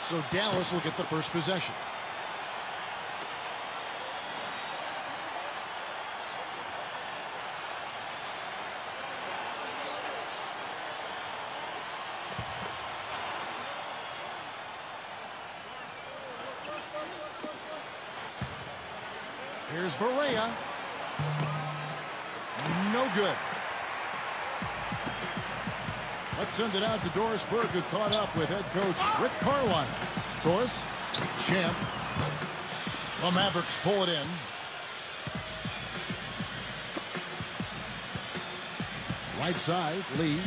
So Dallas will get the first possession. Here's Berea. No good. Let's send it out to Doris Burke, who caught up with head coach Rick Carlisle. Doris, Champ. The Mavericks pull it in. Right side, Lee.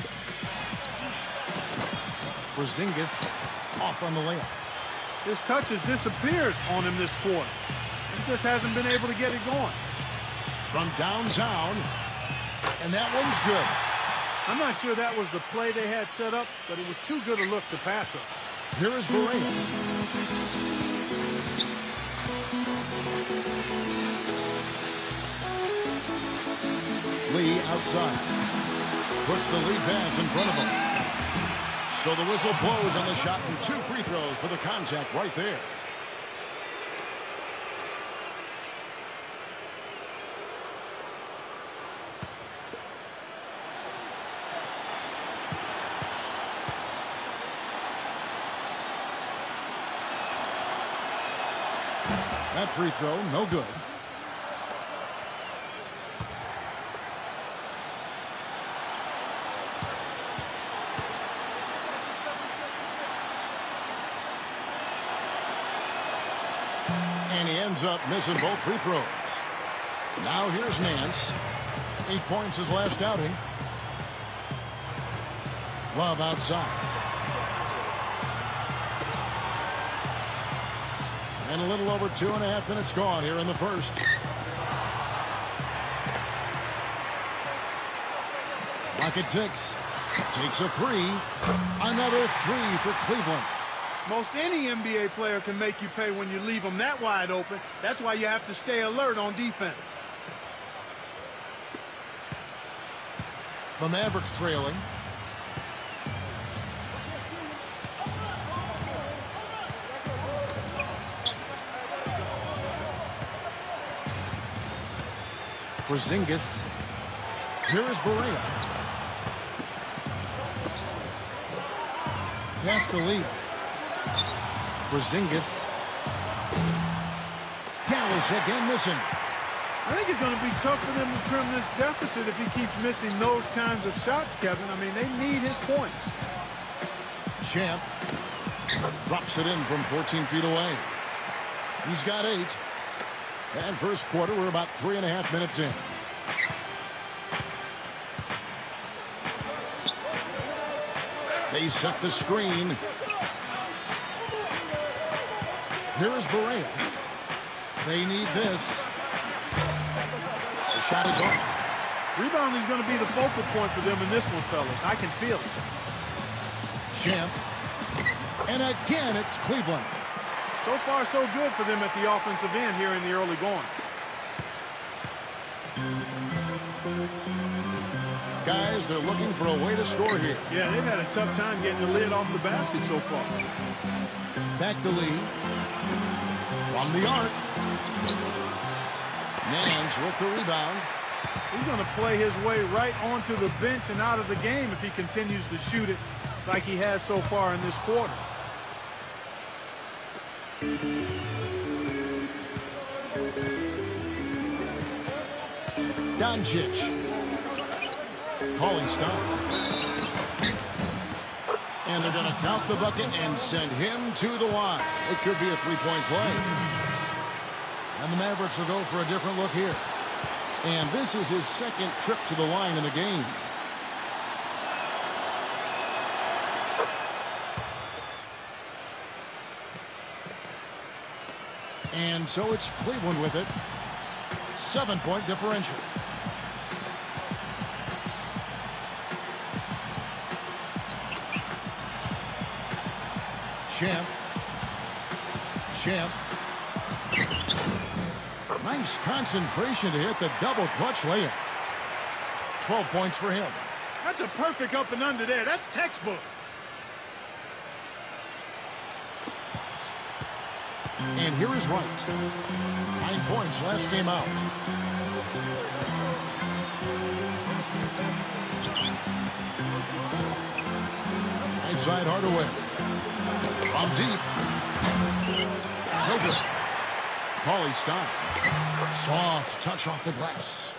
Porzingis off on the layup. His touch has disappeared on him this quarter. He just hasn't been able to get it going. From downtown, and that one's good. I'm not sure that was the play they had set up, but it was too good a look to pass up. Here is Berea. Lee outside. Puts the lead pass in front of him. So the whistle blows on the shot and 2 free throws for the contact right there. That free throw, no good. And he ends up missing both free throws. Now here's Nance. 8 points his last outing. Love outside. And a little over 2.5 minutes gone here in the first. Lock at 6. Takes a 3. Another 3 for Cleveland. Most any NBA player can make you pay when you leave them that wide open. That's why you have to stay alert on defense. The Mavericks trailing. Porzingis. Here is Berea. Pass to Lee. Porzingis. Dallas again missing. I think it's going to be tough for them to trim this deficit if he keeps missing those kinds of shots, Kevin. I mean, they need his points. Champ drops it in from 14 feet away. He's got 8. And first quarter, we're about 3.5 minutes in. They set the screen. Here is Berea. They need this. The shot is off. Rebounding is going to be the focal point for them in this one, fellas. I can feel it. Champ. And again, it's Cleveland. So far, so good for them at the offensive end here in the early going. Guys, they're looking for a way to score here. Yeah, they've had a tough time getting the lid off the basket so far. Back to Lee. From the arc. Nance with the rebound. He's going to play his way right onto the bench and out of the game if he continues to shoot it like he has so far in this quarter. Doncic. Calling stop. And they're going to count the bucket and send him to the line. It could be a 3-point play. And the Mavericks will go for a different look here. And this is his second trip to the line in the game. And so it's Cleveland with it. 7-point differential. Champ. Nice concentration to hit the double clutch layup. 12 points for him. That's a perfect up and under there. That's textbook. And here is Wright. 9 points last game out. Right side Hardaway. From deep. No good. Paulie stop. Soft touch off the glass.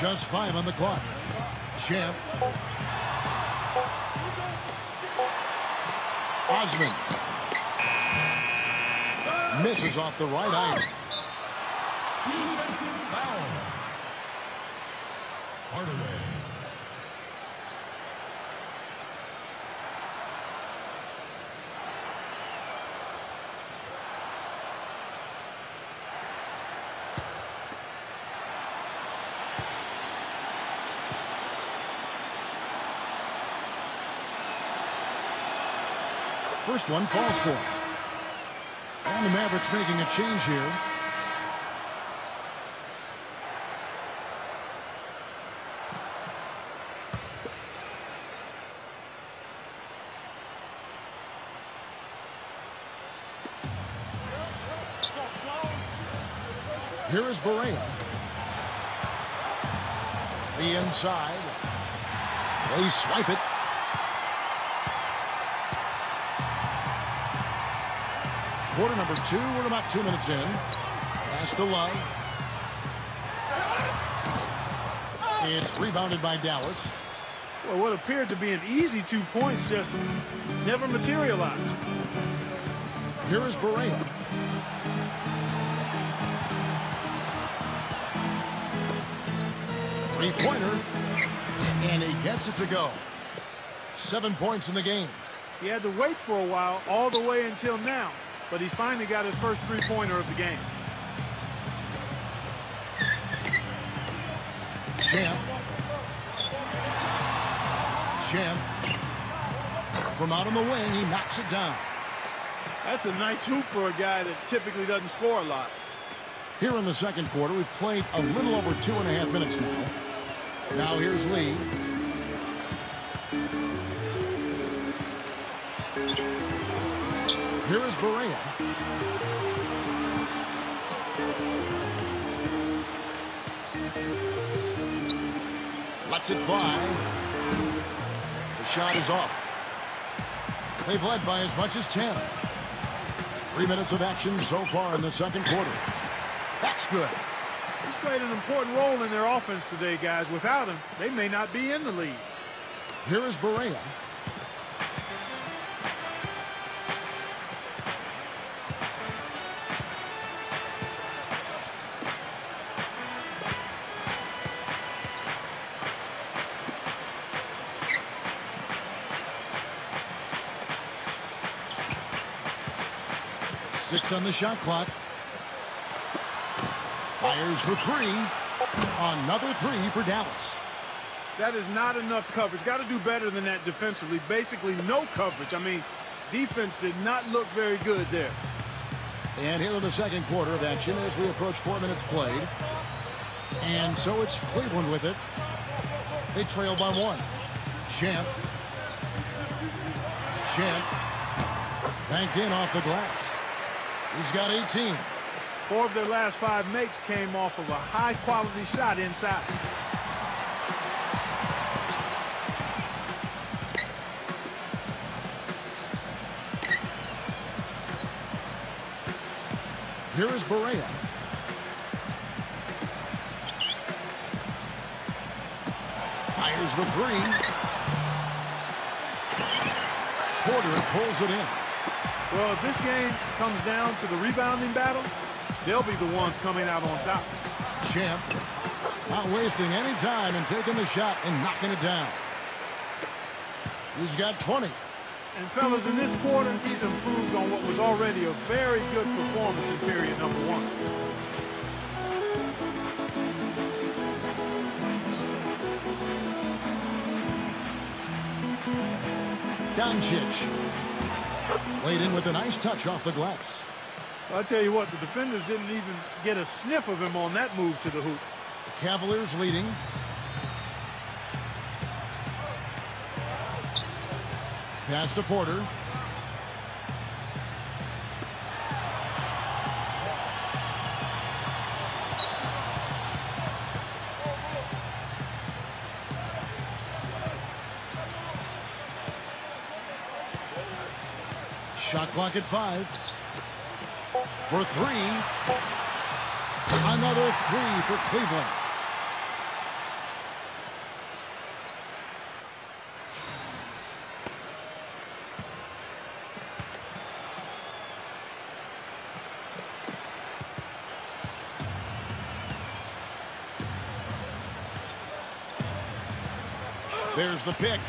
Just 5 on the clock. Champ. Osman. Misses off the right iron. Defensive foul. Hardaway. First one falls for him. And the Mavericks making a change here. Here is Barea. The inside. They swipe it. Quarter number 2. We're about 2 minutes in. Pass to Love. It's rebounded by Dallas. Well, what appeared to be an easy 2 points just never materialized. Here is Barea. Three-pointer. And he gets it to go. 7 points in the game. He had to wait for a while, all the way until now. But he's finally got his first three-pointer of the game. Champ. Champ. From out on the wing, he knocks it down. That's a nice hoop for a guy that typically doesn't score a lot. Here in the second quarter, we've played a little over 2.5 minutes now. Now here's Lee. Here is Barea. Lets it fly. The shot is off. They've led by as much as 10. 3 minutes of action so far in the second quarter. That's good. He's played an important role in their offense today, guys. Without him, they may not be in the lead. Here is Barea. Six on the shot clock. Fires for 3. Another 3 for Dallas. That is not enough coverage. Got to do better than that defensively. Basically no coverage. I mean, defense did not look very good there. And here in the second quarter of action as we approach 4 minutes played. And so it's Cleveland with it. They trail by 1. Champ. Champ. Banked in off the glass. He's got 18. 4 of their last 5 makes came off of a high-quality shot inside. Here is Barea. Fires the 3. Porter pulls it in. Well, if this game comes down to the rebounding battle, they'll be the ones coming out on top. Champ not wasting any time and taking the shot and knocking it down. He's got 20. And fellas, in this quarter, he's improved on what was already a very good performance in period number 1. Doncic. Laid in with a nice touch off the glass. I'll tell you what, the defenders didn't even get a sniff of him on that move to the hoop. The Cavaliers leading. Pass to Porter. Shot clock at 5. For 3. Another 3 for Cleveland. There's the pick.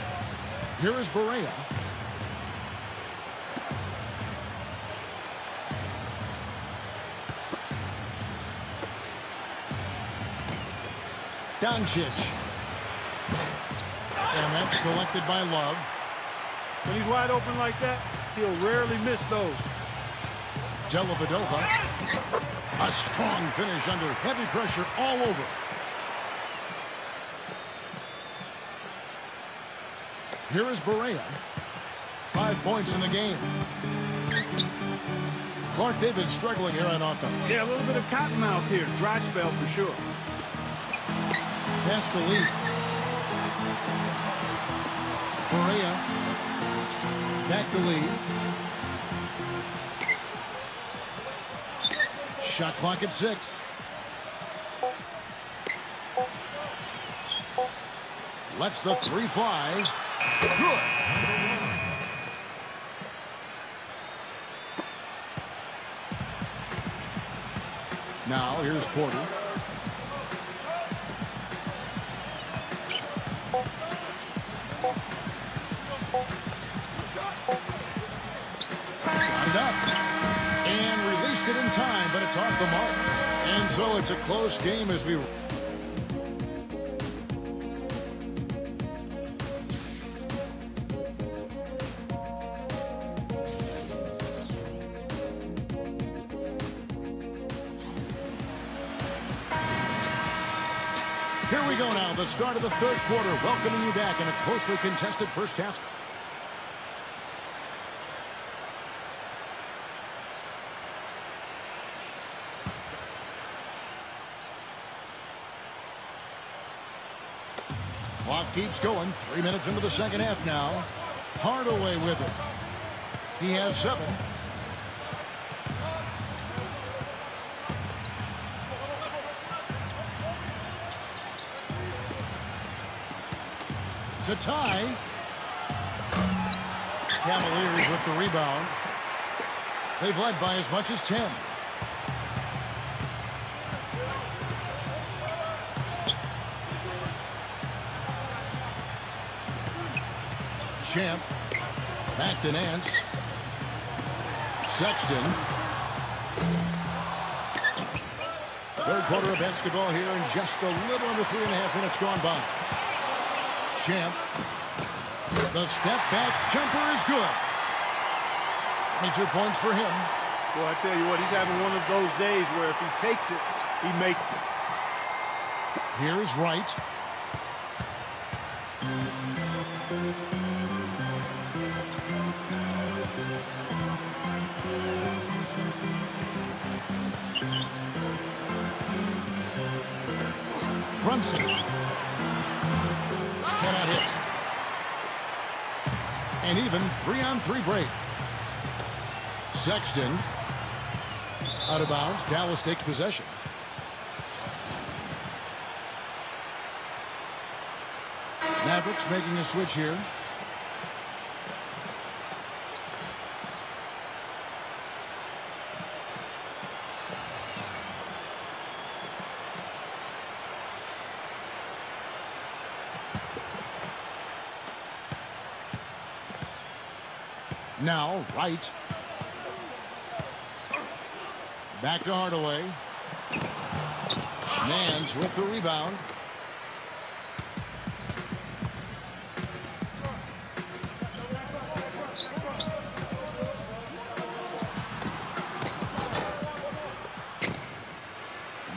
Here is Barea. Doncic. And that's collected by Love. When he's wide open like that, he'll rarely miss those. Dellavedova. A strong finish under heavy pressure all over. Here is Barea. 5 points in the game. Clark, they've been struggling here on offense. Yeah, a little bit of cottonmouth here. Dry spell for sure. Pass to Lee. Barea. Back to Lee. Shot clock at 6. Lets the 3 fly. Good. Now here's Porter. Lined up. And released it in time, but it's off the mark. And so it's a close game as we... Here we go now, the start of the third quarter, welcoming you back in a closely contested first half. Clock keeps going, 3 minutes into the second half now. Hardaway with it. He has 7. To tie. Cavaliers with the rebound. They've led by as much as 10. Champ. Back to Nance. Sexton. Third quarter of basketball here in just a little under 3.5 minutes gone by. Champ. The step back jumper is good. 22 points for him. Well, I tell you what, he's having one of those days where if he takes it, he makes it. Here's Wright. Brunson. Cannot hit. An even 3-on-3 break. Sexton. Out of bounds. Dallas takes possession. Mavericks making a switch here. Now, Wright. Back to Hardaway. Nance with the rebound.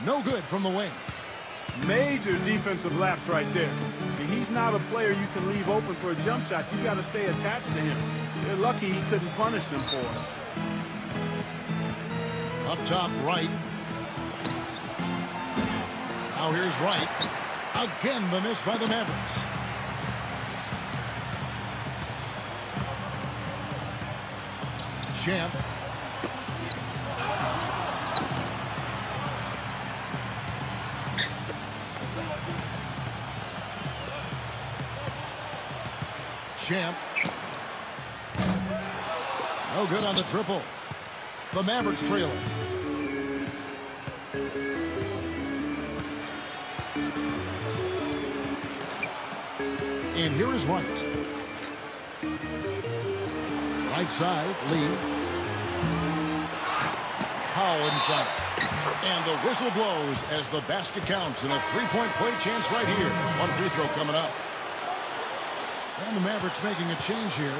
No good from the wing. Major defensive lapse right there. He's not a player you can leave open for a jump shot. You got to stay attached to him. They're lucky he couldn't punish them for it. Up top right. Now here's Wright. Again, the miss by the Mavericks. Champ. Champ. No good on the triple. The Mavericks trailing. And here is Wright. Right side, Lee. Powell inside. And the whistle blows as the basket counts and a three-point play chance right here. One free throw coming up. And the Mavericks making a change here.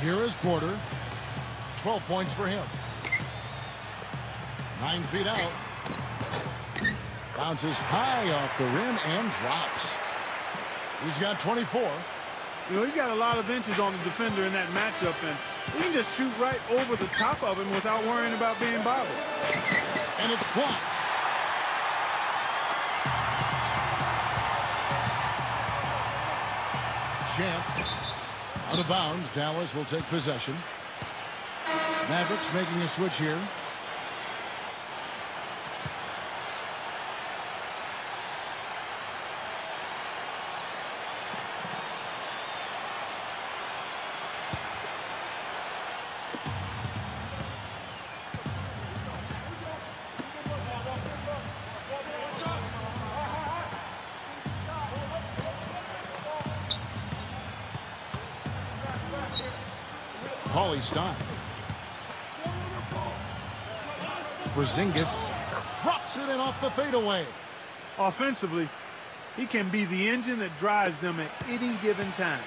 Here is Porter. 12 points for him. 9 feet out. Bounces high off the rim and drops. He's got 24. You know, he's got a lot of inches on the defender in that matchup, and he can just shoot right over the top of him without worrying about being bobbled. And it's blocked. Champ. Out of bounds. Dallas will take possession. Mavericks making a switch here. Paulie Stein. Porzingis drops it in off the fadeaway. Offensively, he can be the engine that drives them at any given time.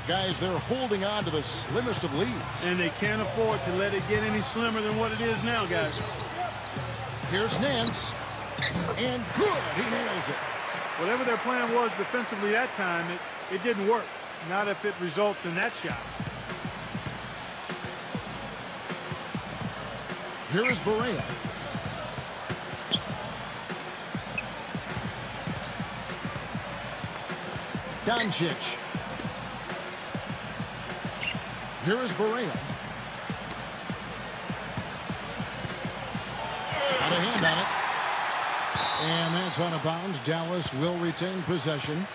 Guys, they're holding on to the slimmest of leads. And they can't afford to let it get any slimmer than what it is now, guys. Here's Nance. And good. He nails it. Whatever their plan was defensively that time, it didn't work. Not if it results in that shot. Here is Barea. Doncic. Here is Barea. Got a hand on it. And that's out of bounds. Dallas will retain possession.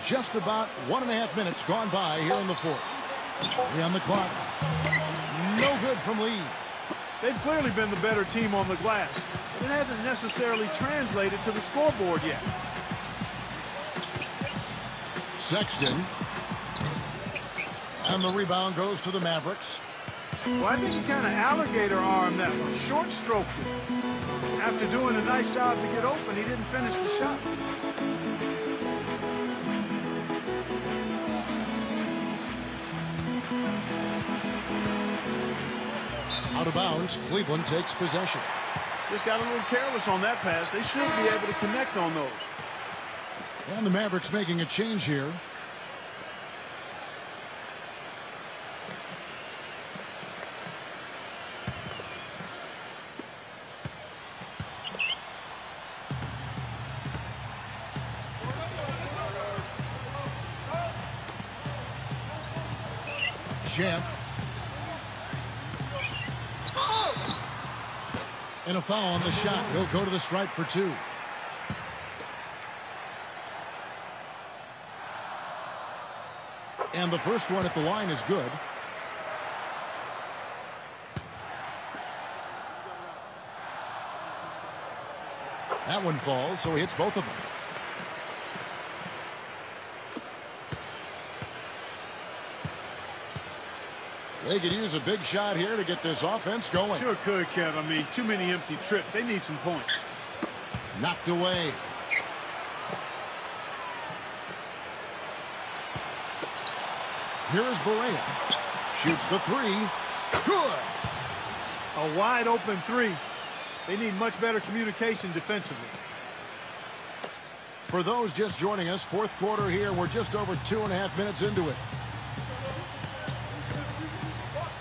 Just about 1.5 minutes gone by here in the fourth. 3 on the clock. No good from Lee. They've clearly been the better team on the glass, but it hasn't necessarily translated to the scoreboard yet. Sexton. And the rebound goes to the Mavericks. Well, I think he kind of alligator armed that one. Short stroked it. After doing a nice job to get open, he didn't finish the shot. Out of bounds, Cleveland takes possession. Just got a little careless on that pass. They should be able to connect on those. And the Mavericks making a change here. Champ. And a foul on the shot. He'll go to the stripe for 2. And the first one at the line is good. That one falls, so he hits both of them. They could use a big shot here to get this offense going. Sure could, Kev. I mean, too many empty trips. They need some points. Knocked away. Here is Barea. Shoots the 3. Good. A wide open 3. They need much better communication defensively. For those just joining us, fourth quarter here. We're just over 2.5 minutes into it.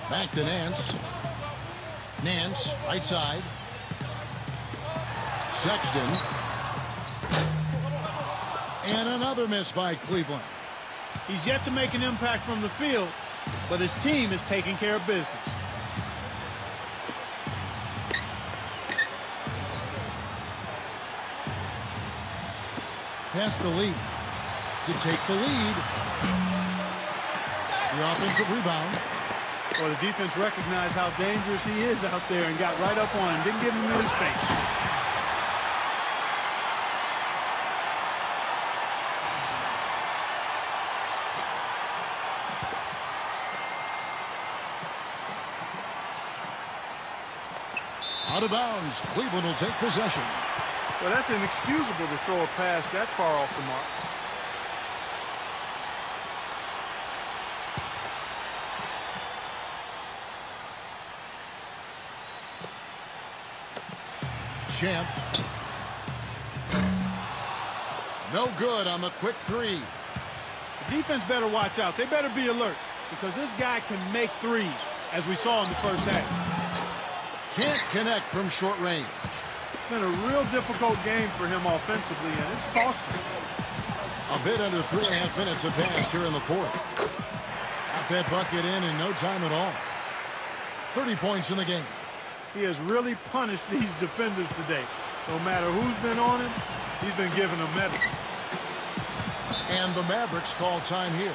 Back to Nance. Nance, right side. Sexton. And another miss by Cleveland. He's yet to make an impact from the field, but his team is taking care of business. Pass the lead to take the lead. The offensive rebound. Well, the defense recognized how dangerous he is out there and got right up on him. Didn't give him any space. Out of bounds. Cleveland will take possession. Well, that's inexcusable to throw a pass that far off the mark. Champ. No good on the quick 3. The defense better watch out. They better be alert because this guy can make threes, as we saw in the first half. Can't connect from short range. It's been a real difficult game for him offensively, and it's costly. A bit under 3.5 minutes have passed here in the fourth. Got that bucket in no time at all. 30 points in the game. He has really punished these defenders today. No matter who's been on him, he's been giving them medicine. And the Mavericks call time here.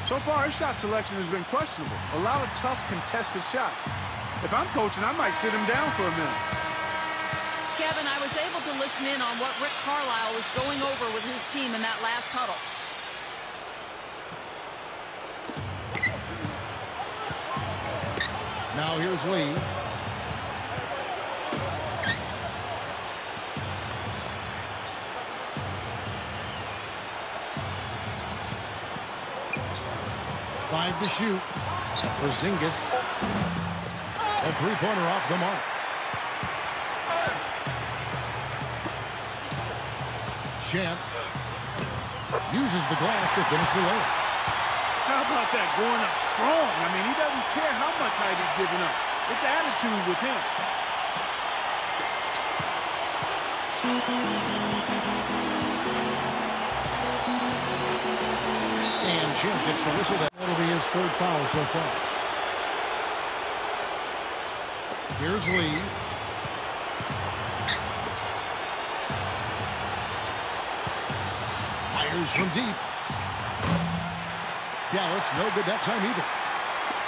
So far, his shot selection has been questionable. A lot of tough, contested shots. If I'm coaching, I might sit him down for a minute. Kevin, I was able to listen in on what Rick Carlisle was going over with his team in that last huddle. Now here's Lee. Five to shoot. Porzingis. A three-pointer off the mark. Champ uses the glass to finish the layup. How about that, going up strong? I mean, he doesn't care how much height he's giving up. It's attitude with him. And Champ gets the whistle. That'll be his third foul so far. Here's Lee. Fires from deep. Dallas, no good that time either.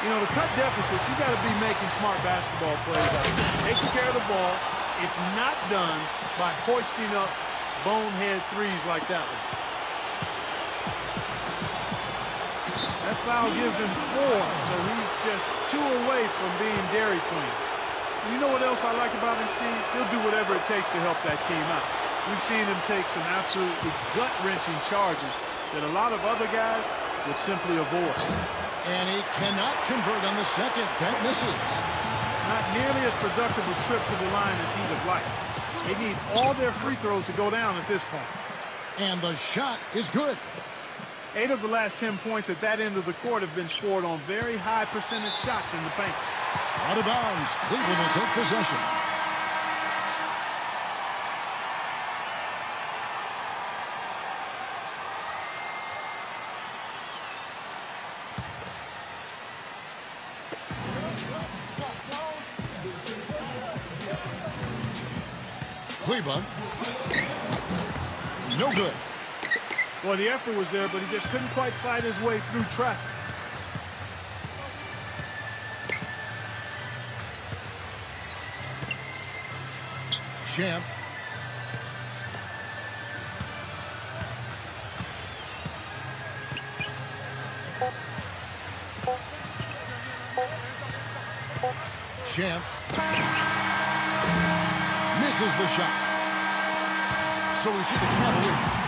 You know, to cut deficits, you got to be making smart basketball plays out there. Taking care of the ball. It's not done by hoisting up bonehead threes like that one. That foul gives him 4, so he's just 2 away from being Dairy Queen. And you know what else I like about him, Steve? He'll do whatever it takes to help that team out. We've seen him take some absolutely gut-wrenching charges that a lot of other guys would simply avoid. And he cannot convert on the second. That misses. Not nearly as productive a trip to the line as he'd have liked. They need all their free throws to go down at this point. And the shot is good. 8 of the last 10 points at that end of the court have been scored on very high percentage shots in the paint. Out of bounds. Cleveland will take possession. Kleba. No good. Well, the effort was there, but he just couldn't quite fight his way through traffic. Champ. Champ. Misses the shot. So we see the Cavaliers